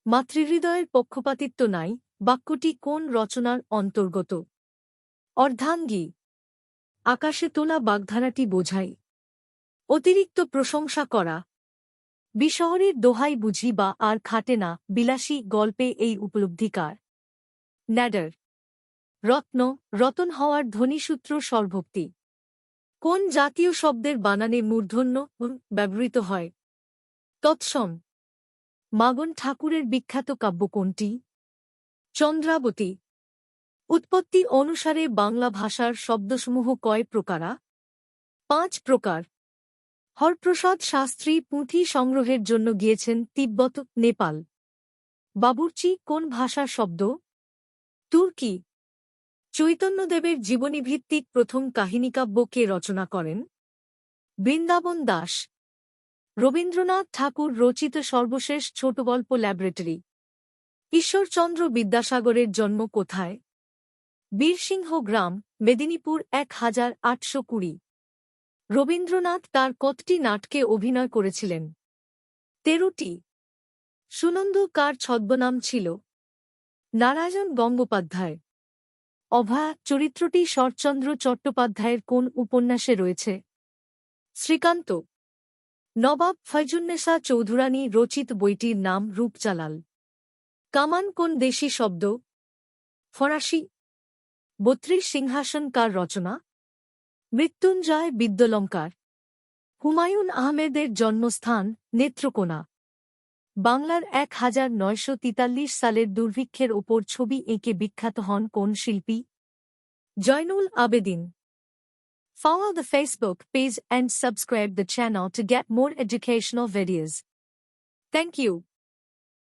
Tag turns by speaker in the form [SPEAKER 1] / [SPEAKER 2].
[SPEAKER 1] মাতৃহৃদয়ের পক্ষপাতিত্ব নাই, বাক্যটি কোন রচনার অন্তর্গত? অর্ধাঙ্গী। আকাশে তোলা বাগধারাটি বোঝাই। অতিরিক্ত প্রশংসা করা। বিশহরীর দোহাই বুঝি বা আর খাটে না, বিলাসী গল্পে এই উপলব্ধিকার। ন্যাডার। রত্ন, রতন হওয়ার ধ্বনিসূত্র স্বরভক্তি। কোন জাতীয় শব্দের বানানে মূর্ধন্য ব্যবহৃত হয়? তৎসম। মাগন ঠাকুরের বিখ্যাত কাব্য কোনটি? চন্দ্রাবতী। উৎপত্তি অনুসারে বাংলা ভাষার শব্দসমূহ কয় প্রকারা? 5 প্রকার। হরপ্রসাদ শাস্ত্রী পুঁথি সংগ্রহের জন্য গিয়েছেন তিব্বত, নেপাল। বাবুর্চি কোন ভাষার শব্দ? তুর্কি। চৈতন্যদেবের জীবনীভিত্তিক প্রথম কাহিনীকাব্য কে রচনা করেন? বৃন্দাবন দাস। রবীন্দ্রনাথ ঠাকুর রচিত সর্বশেষ ছোটগল্প ল্যাবরেটরি। ঈশ্বরচন্দ্র বিদ্যাসাগরের জন্ম কোথায়? বীরসিংহ গ্রাম, মেদিনীপুর 1820। রবীন্দ্রনাথ তার কতটি নাটকে অভিনয় করেছিলেন? 13টি। সুনন্দু কার ছদ্মনাম ছিল? নারায়ণ গঙ্গোপাধ্যায়। অভয়া চরিত্রটি শরৎচন্দ্র চট্টোপাধ্যায়ের কোন উপন্যাসে রয়েছে? শ্রীকান্ত। নবাব ফয়জুন্নেসা চৌধুরানী রচিত বইটির নাম রূপচালাল। কামান কোন দেশি শব্দ? ফরাসি। 32 সিংহাসন কার রচনা? মৃত্যুঞ্জয় বিদ্যলঙ্কার। হুমায়ুন আহমেদের জন্মস্থান নেত্রকোনা। বাংলার 1943 সালের দুর্ভিক্ষের ওপর ছবি এঁকে বিখ্যাত হন কোন শিল্পী? Zainul Abedin. Follow the Facebook page and subscribe the channel to get more educational videos. Thank you.